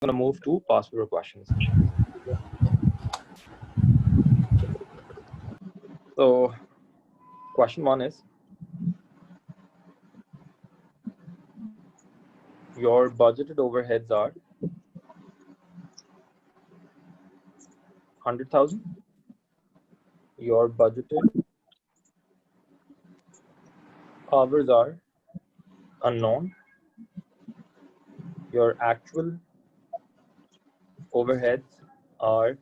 going to move to past paper questions. So question 1 is, your budgeted overheads are 100,000. Your budgeted hours are unknown. Your actual overheads are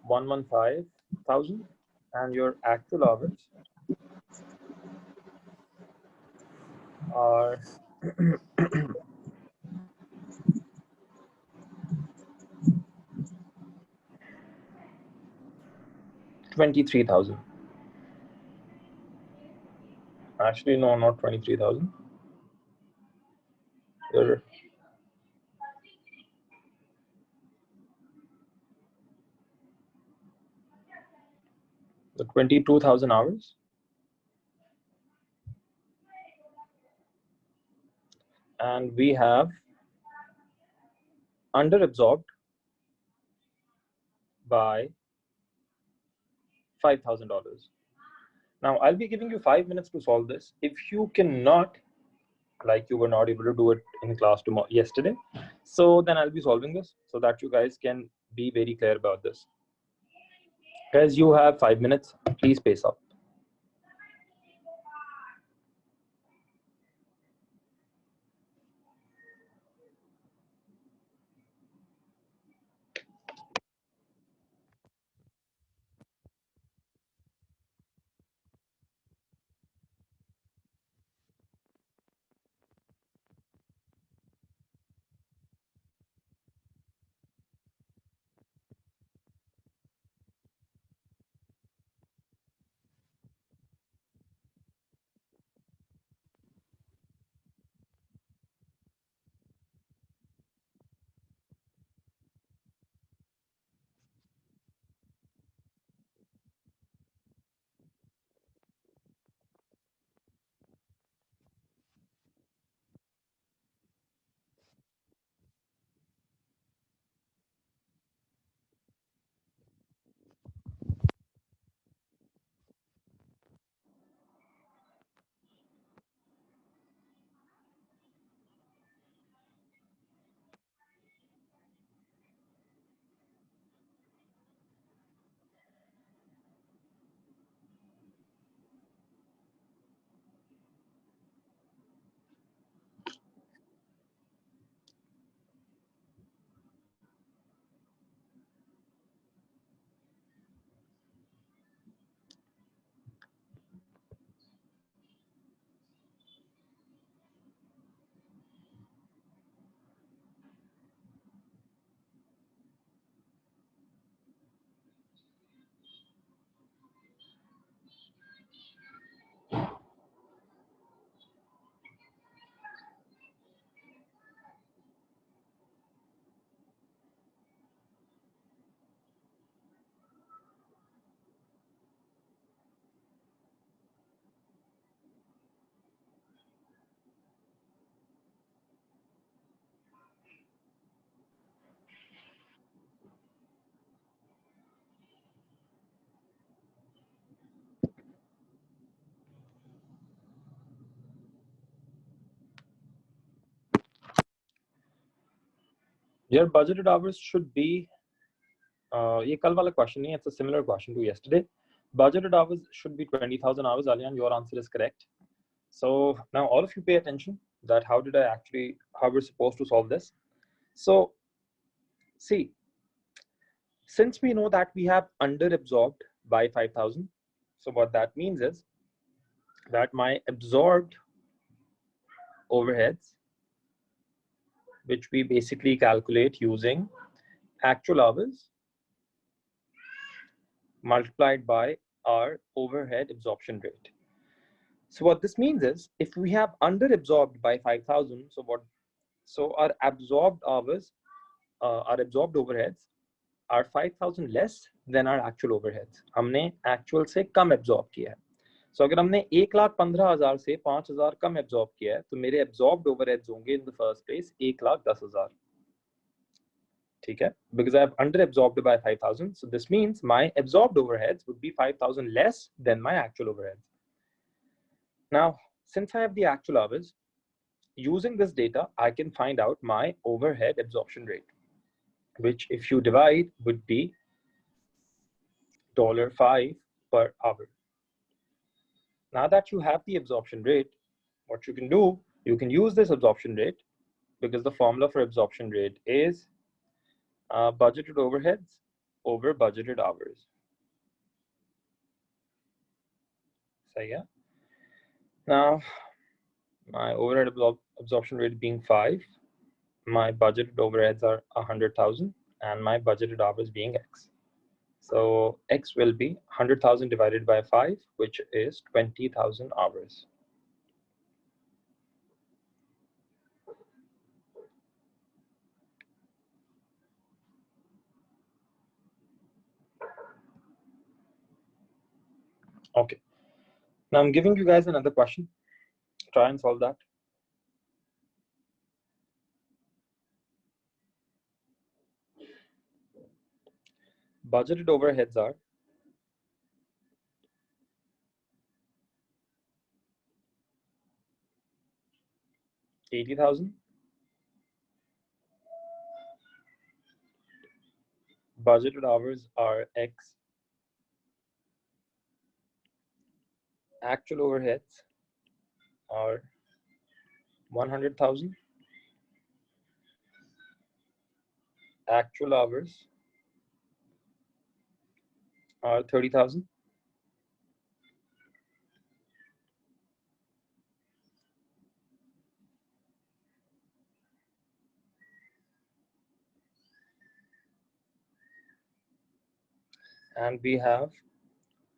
115,000, and your actual hours are 23,000. Actually, no, not 23,000. The 22,000 hours. And we have underabsorbed by $5,000. Now, I'll be giving you 5 minutes to solve this. If you cannot, like you were not able to do it in class yesterday, so then I'll be solving this so that you guys can be very clear about this. Guys, you have 5 minutes. Please pace up. Your budgeted hours should be, ये कल वाला question नहीं, it's a similar question to yesterday. Budgeted hours should be 20,000 hours. Alian, your answer is correct. So now all of you pay attention that how we're supposed to solve this. So see, since we know that we have underabsorbed by 5,000, so what that means is that my absorbed overheads, which we basically calculate using actual hours multiplied by our overhead absorption rate. So what this means is, if we have underabsorbed by 5,000, so our absorbed hours, our absorbed overheads are 5,000 less than our actual overheads. हमने actual से कम absorb किया है. So अगर हमने 1,15,000 से 5,000 कम absorb किया है, तो मेरे absorbed overheads होंगे in the first place 1,10,000. Okay, because I've under absorbed by 5,000. So this means my absorbed overheads would be 5,000 less than my actual overheads. Now, since I have the actual hours, using this data, I can find out my overhead absorption rate, which if you divide would be $5 per hour. Now that you have the absorption rate, what you can do, you can use this absorption rate, because the formula for absorption rate is budgeted overheads over budgeted hours. So yeah. Now, my overhead absorption rate being 5, my budgeted overheads are 100,000, and my budgeted hours being X. So X will be 100,000 divided by 5, which is 20,000 hours. Okay. Now I'm giving you guys another question. Try and solve that. Budgeted overheads are 80,000. Budgeted hours are X. Actual overheads are 100,000. Actual hours are 30,000. And we have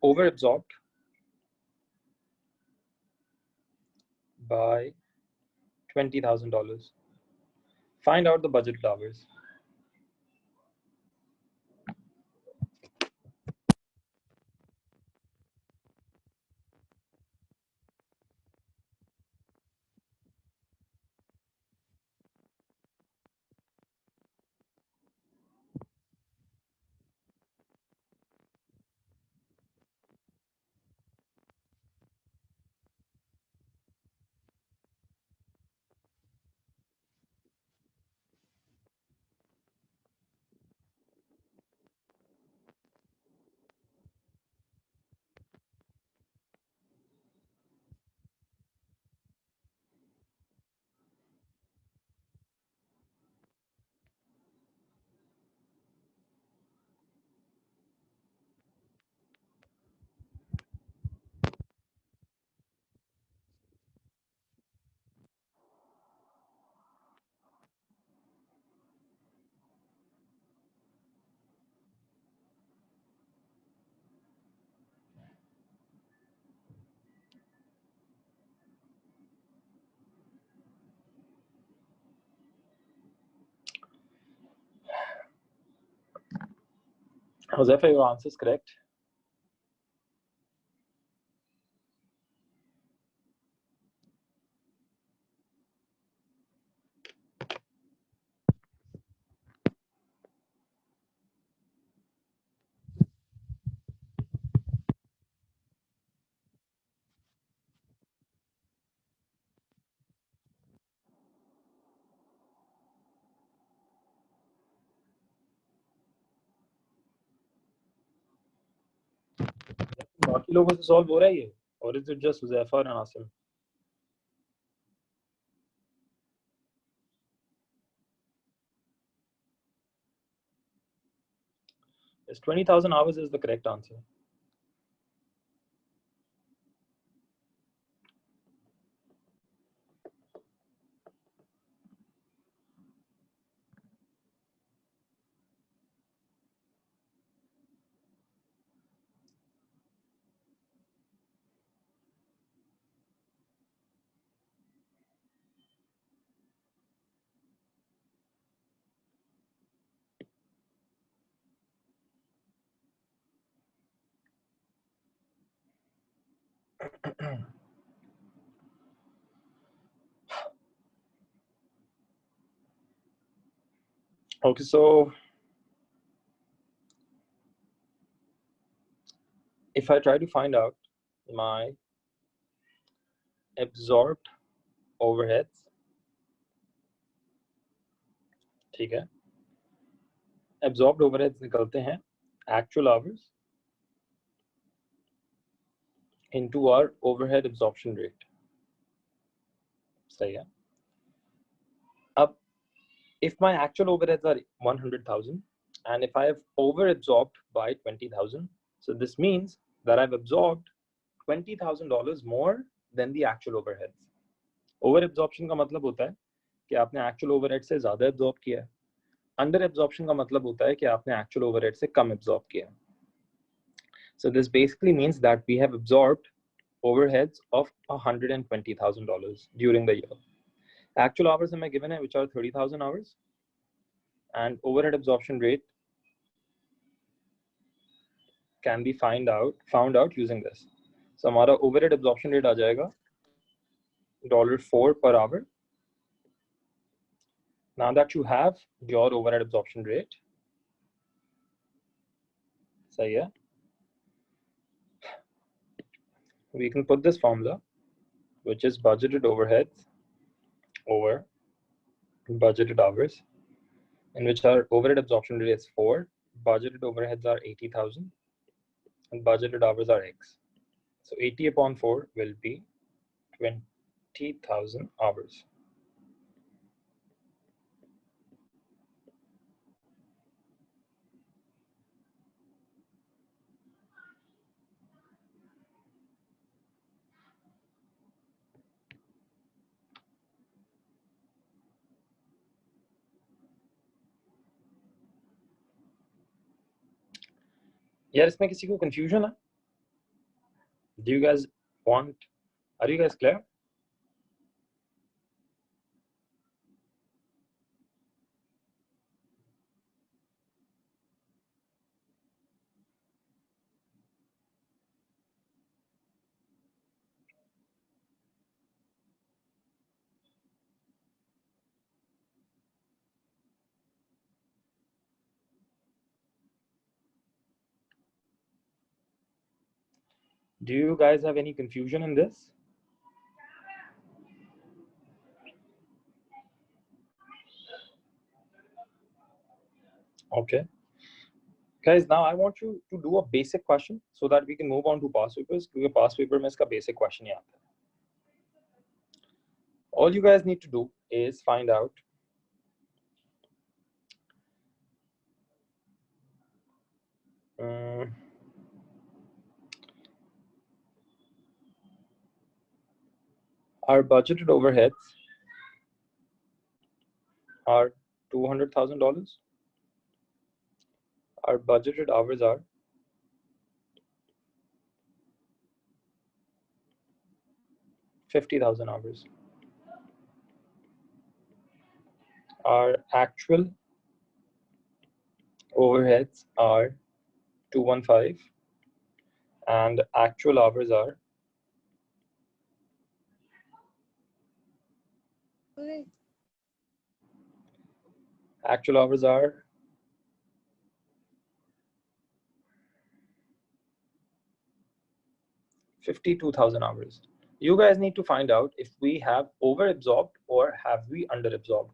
overabsorbed by $20,000. Find out the budgeted hours. Josefa, your answer is correct. बाकी लोगों से solve हो रहा है ये, or is it just Josefa and Asim? Yes, 20,000 hours is the correct answer. Okay, so if I try to find out my absorbed overheads, ठीक है, absorbed overheads निकलते हैं actual hours into our overhead absorption rate. सही है. अब if my actual overheads are 100,000 and if I have overabsorbed by 20,000, so this means that I've absorbed $20,000 more than the actual overheads. Overabsorption का मतलब होता है कि आपने actual overhead से ज़्यादा absorb किया है. Underabsorption का मतलब होता है कि आपने actual overhead से कम absorb किया है. So this basically means that we have absorbed overheads of $120,000 during the year. Actual hours हमें given है, which are 30,000 hours, and overhead absorption rate can be found out using this. So हमारा overhead absorption rate आ जाएगा $4 per hour. Now that you have your overhead absorption rate, सही है, we can put this formula, which is budgeted overheads over budgeted hours, in which our overhead absorption rate is 4, budgeted overheads are 80,000, and budgeted hours are X. So 80 upon 4 will be 20,000 hours. यार इसमें किसी को confusion है? Do you guys want? Are you guys clear? Do you guys have any confusion in this? Okay. Guys, now I want you to do a basic question so that we can move on to past papers. क्योंकि past paper में इसका basic question ही आता है. All you guys need to do is find out our budgeted overheads are $200,000. Our budgeted hours are 50,000 hours. Our actual overheads are 215 and actual hours are actual hours are 52,000 hours. You guys need to find out if we have overabsorbed or have we underabsorbed.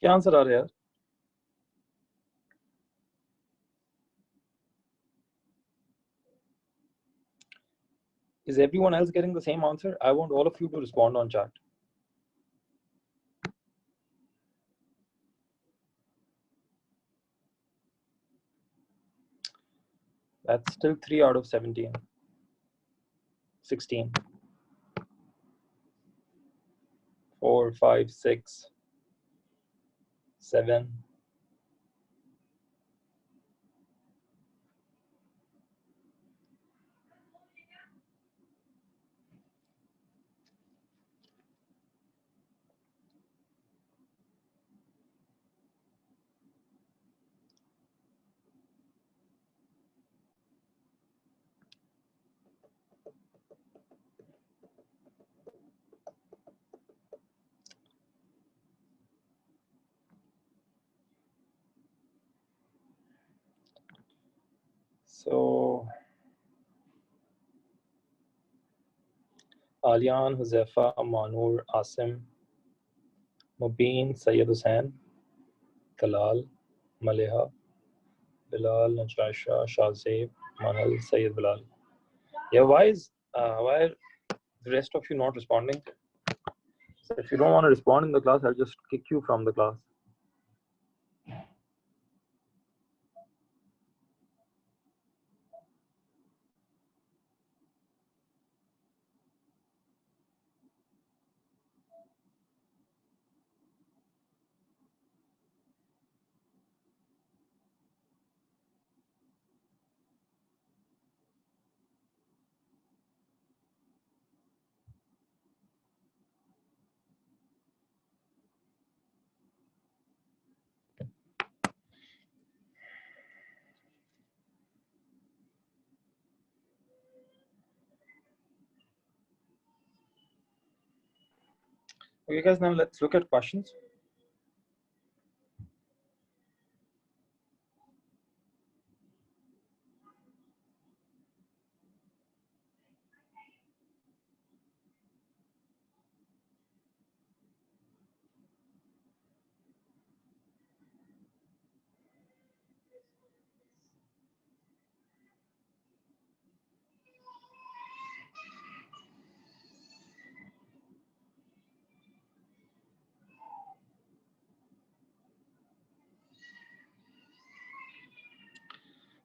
क्या answer आ रहा है यार? Is everyone else getting the same answer? I want all of you to respond on chat. That's still 3 out of 17. 16. 4, 5, 6, 7. So Alian, Huzefa, Manur, Asim, Mubin, Sayyid Hussain, Kalal, Maleha, Bilal, Najasha, Shahzeb, Manal, Sayyid Bilal. Yeah, why are the rest of you not responding? So if you don't want to respond in the class, I'll just kick you from the class. Okay, guys, now let's look at questions.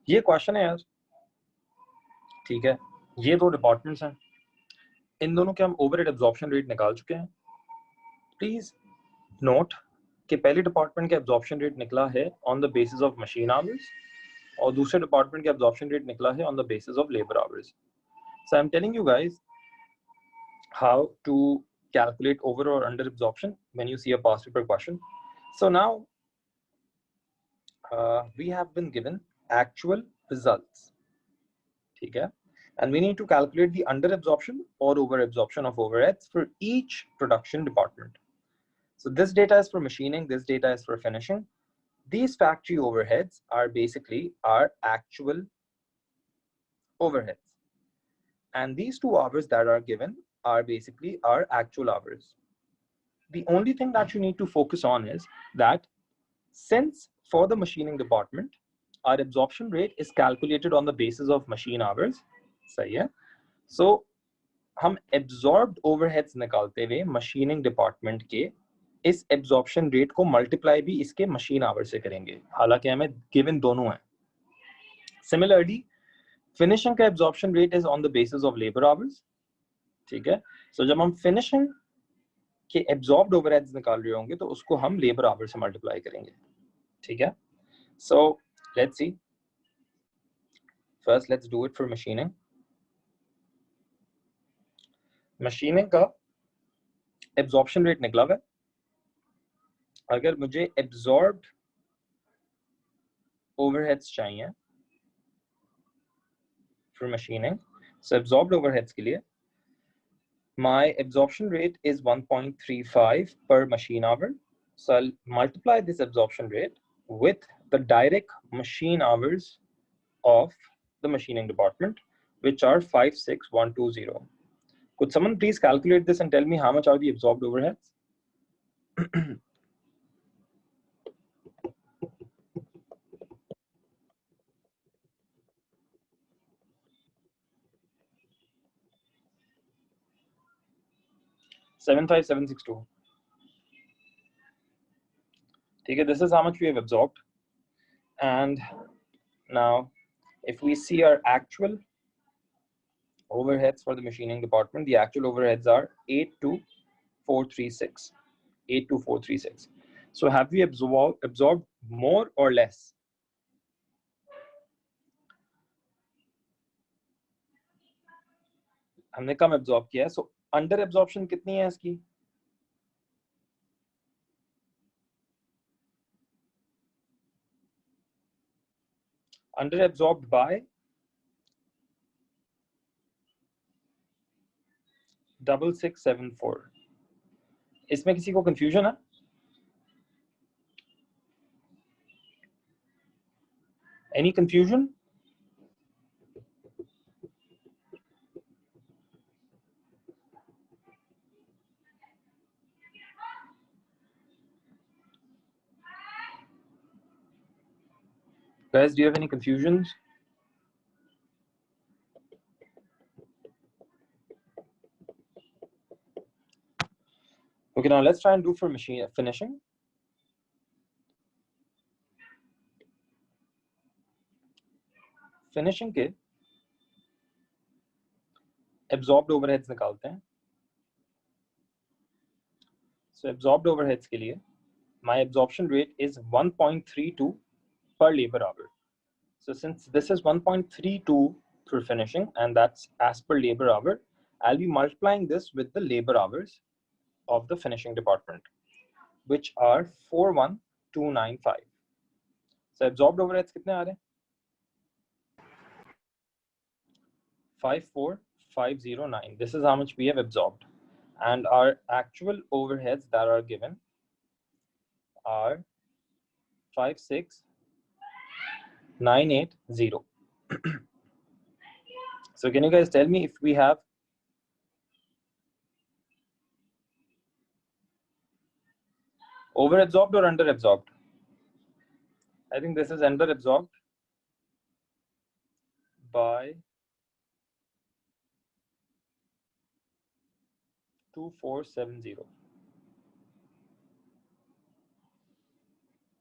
ये question है यार, ठीक है, ये दो departments हैं, इन दोनों के हम ओवरहेड एब्जॉर्प्शन रेट निकाल चुके हैं. प्लीज नोट कि पहले डिपार्टमेंट का एब्जॉर्प्शन रेट निकला है on the basis of machine hours और दूसरे डिपार्टमेंट का एब्जॉर्प्शन रेट निकला है on the basis of labour hours. So I am telling you guys how to calculate over or under absorption when you see a past paper question. So now we have been given actual results, okay, and we need to calculate the under absorption or over absorption of overheads for each production department. So this data is for machining, this data is for finishing. These factory overheads are basically our actual overheads, and these 2 hours that are given are basically our actual hours. The only thing that you need to focus on is that since for the machining department, our absorption rate is calculated on the basis of machine hours, सही है? So हम absorbed overheads निकालते हुए machining department के इस absorption rate को multiply भी इसके machine hours से करेंगे, हालांकि हमें given दोनों हैं. Similarly, finishing का absorption rate is on the basis of labor hours, ठीक है? So जब हम finishing के absorbed overheads निकाल रहे होंगे तो उसको हम labor hours से multiply करेंगे, ठीक है? So let's see. First, let's do it for machining. Machining का absorption rate निकला हुआ है. अगर मुझे absorbed overheads चाहिए for machining, so absorbed overheads के लिए my absorption rate is 1.35 per machine hour. So I'll multiply this absorption rate with the direct machine hours of the machining department, which are 56120. Could someone please calculate this and tell me how much are the absorbed overheads? 75762. Okay, this is how much we have absorbed. And now if we see our actual overheads for the machining department, the actual overheads are 82436. 82436. So have we absorbed more or less? हमने कम absorb किया है. So under absorption कितनी है इसकी? Under absorbed by 6674. इसमें किसी को confusion है? Any confusion? Guys, do you have any confusions? Okay, now let's try and do for machine finishing. Finishing के absorbed overheads निकालते हैं. So absorbed overheads के लिए my absorption rate is 1.32 per labor hour. So since this is 1.32 for finishing and that's as per labor hour, I'll be multiplying this with the labor hours of the finishing department, which are 41295. So absorbed overheads कितने आ रहे हैं? 54509. This is how much we have absorbed. And our actual overheads that are given are 56980. So can you guys tell me if we have over absorbed or under absorbed? I think this is under absorbed by 2470.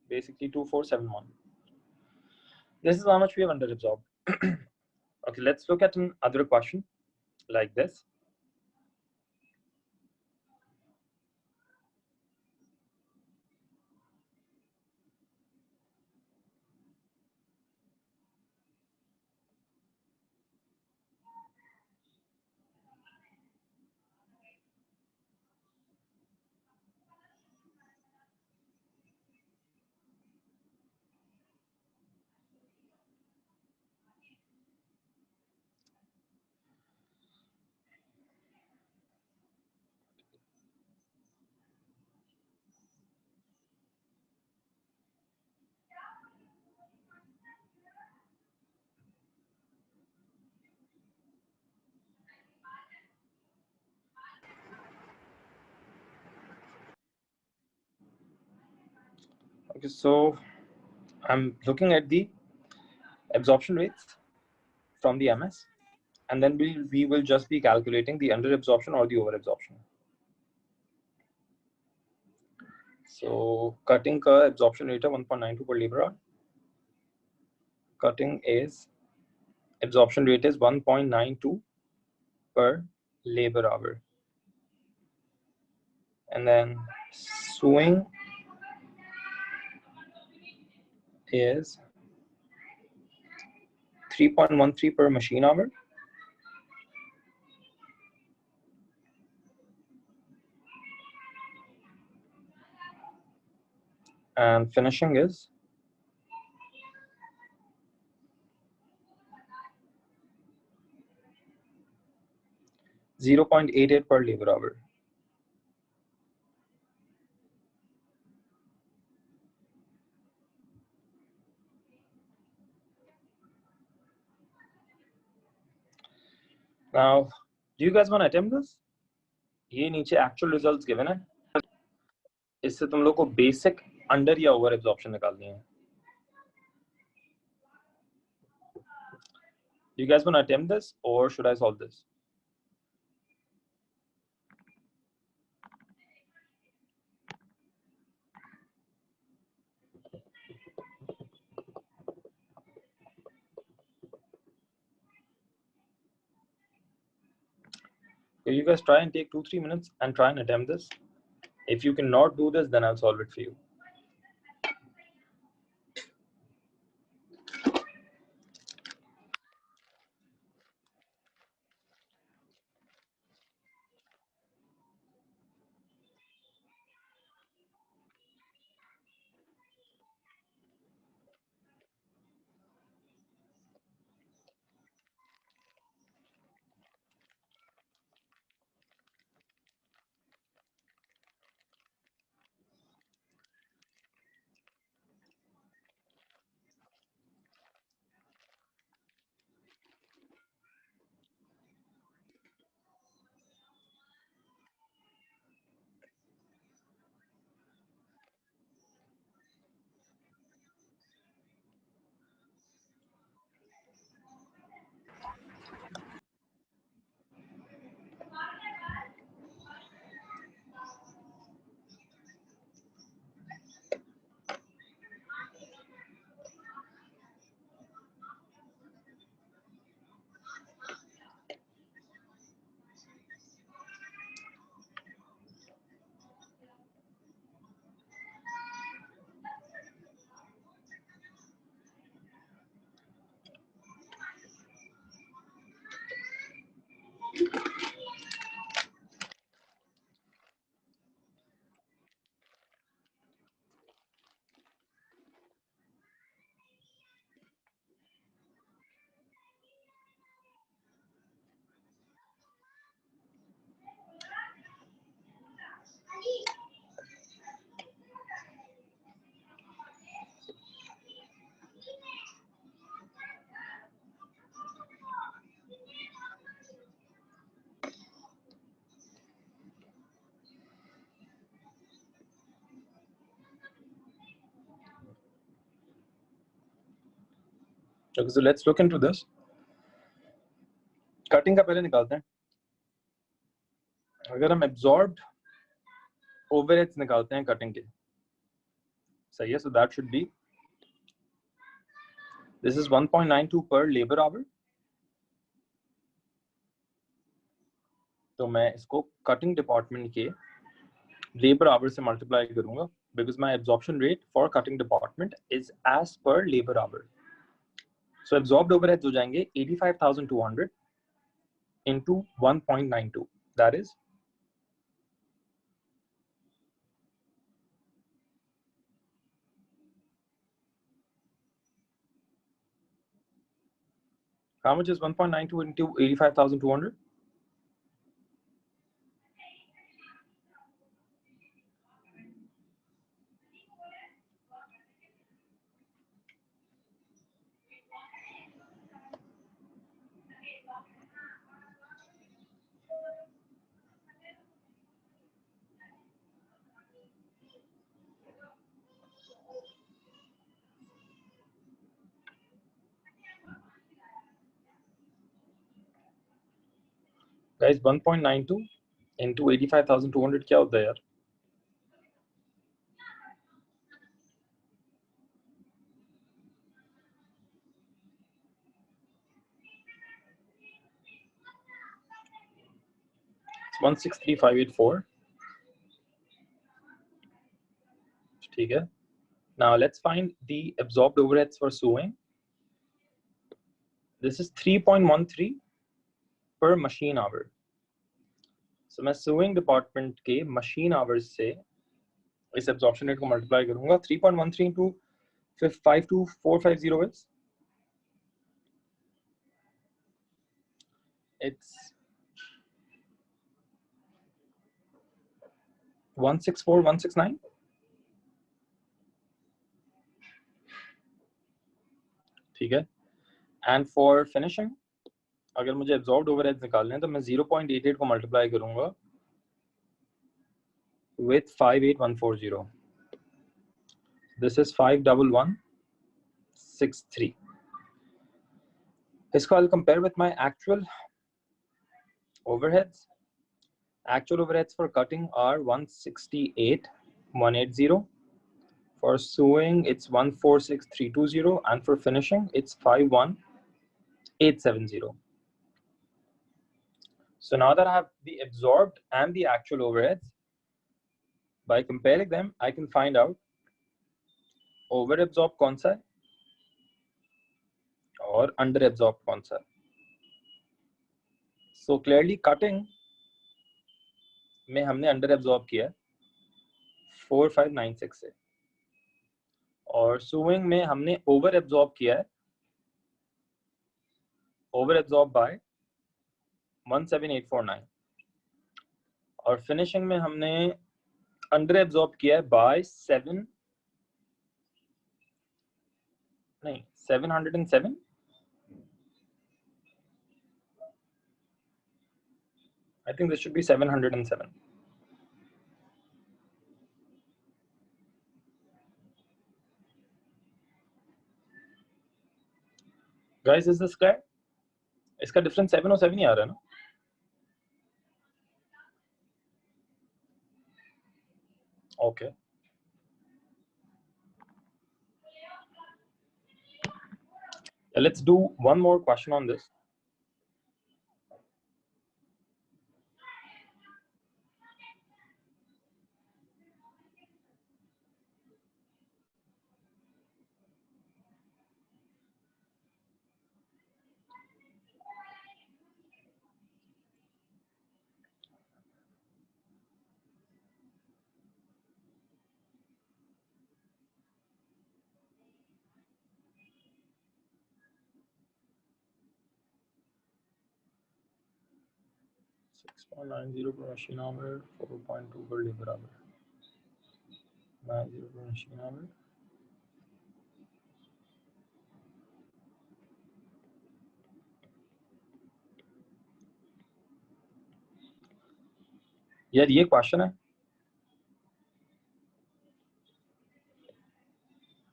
Basically 2471. This is how much we have under absorbed. Okay, let's look at another question like this. Okay, so I'm looking at the absorption rates from the MS, and then we will just be calculating the under absorption or the over absorption. So cutting ka absorption rate है 1.92 per labor hour. Cutting is absorption rate is 1.92 per labor hour. And then sewing is 3.13 per machine hour. And finishing is 0.88 per labor hour. Now, do you guys want to attempt this? ये नीचे actual results given है. इससे तुम लोग को basic under या over absorption निकालनी है. Do you guys want to attempt this or should I solve this? So you guys try and take 2-3 minutes and try and attempt this. If you cannot do this, then I'll solve it for you. Okay, so let's look into this. Cutting का पहले निकालते हैं. अगर हम absorbed overheads निकालते हैं cutting के, सही है. So that should be, this is 1.92 per labor hour. तो मैं इसको कटिंग डिपार्टमेंट के लेबर आवर से मल्टीप्लाई करूंगा, because my absorption rate for cutting department is as per labor hour. So absorbed overheads हो जाएंगे 85,200 into 1.92. That is how much is 1.92 into 85,200? Guys, 1.92 into 85,200 क्या होता है यार? It's 163,584. ठीक है. Now let's find the absorbed overheads for sewing. This is 3.13 per machine hour. So मैं sewing department के machine hours से इस absorption rate को multiply करूंगा. 3.13 into 52450 is, it's 164,169. ठीक है. And for finishing, अगर मुझे absorbed overheads निकालने हैं तो मैं 0.88 को multiply करूंगा with 58140. This is 51163. इसको I'll compare with my actual overheads. Actual overheads for cutting are 168,180. For sewing, it's 146,320, and for finishing, it's 51870. So now that I have the absorbed and the actual overheads, by comparing them, I can find out overabsorbed कौन सा है और underabsorbed कौन सा है. So clearly cutting में हमने underabsorb किया है 4596 से, और sewing में हमने overabsorb किया है overabsorb by 17849, और finishing में हमने underabsorb किया है by 707. I think this should be 707. Guys, is this clear? इसका difference 707 ही आ रहा है ना? Okay. Let's do one more question on this. $6.90 per machine hour, 4.2 per labor hour. 90 per machine hour. यार ये क्वेश्चन है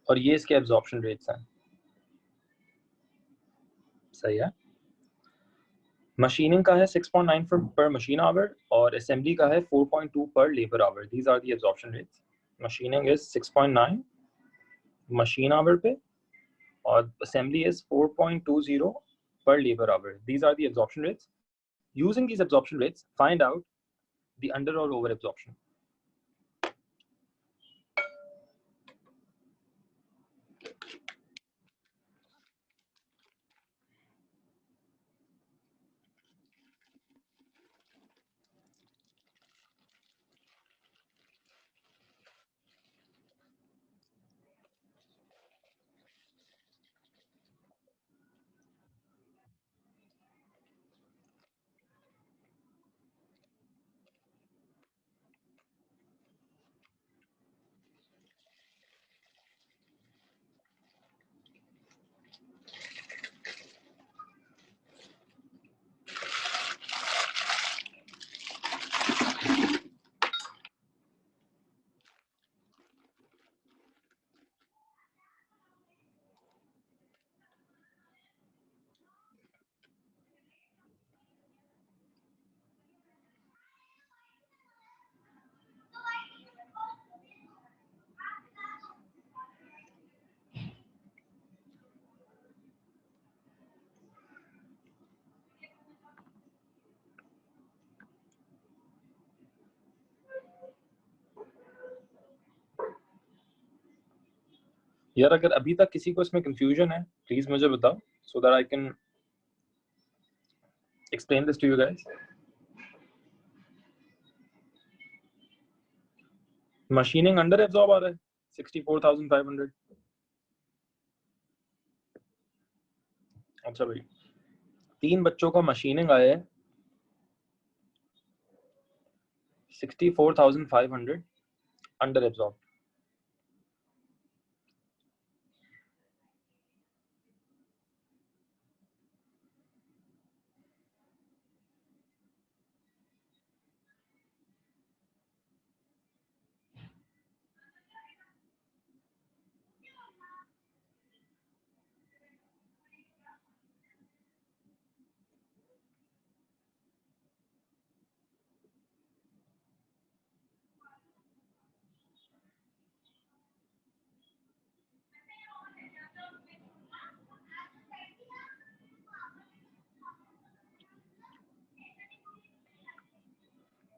और ये इसके एब्जॉर्प्शन रेट्स हैं. सही है. मशीनिंग का है 6.9 per machine hour और असेंबली का है 4.2 per labor hour. These are the absorption rates. Machining is 6.9 machine hour पे और assembly is 4.20 per labor hour. These are the absorption rates. Using these absorption rates, find out the under or over absorption. यार अगर अभी तक किसी को इसमें confusion है प्लीज मुझे बताओ so that I can explain this to you guys. Machining under absorb आ रहा है 64,500. अच्छा भाई 3 बच्चों का मशीनिंग आया है 64,500 अंडर एब्जॉर्ब.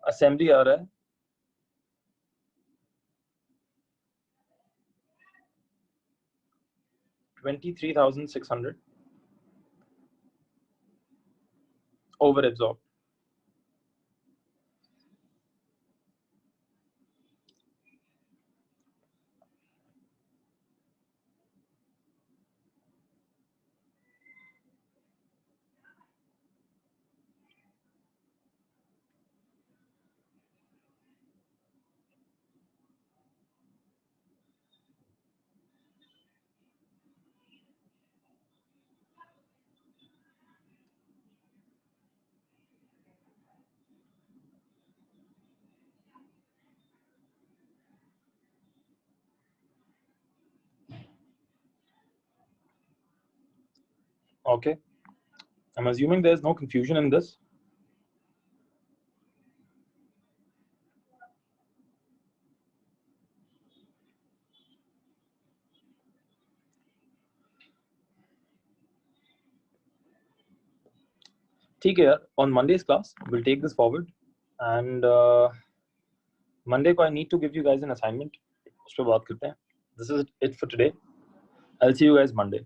असेंबली आ रहा है 23,600 overabsorbed. Okay, I'm assuming there's no confusion in this. ठीक है यार, on Monday's class we'll take this forward, and Monday को I need to give you guys an assignment, उस पर बात करते हैं. This is it for today. I'll see you guys Monday.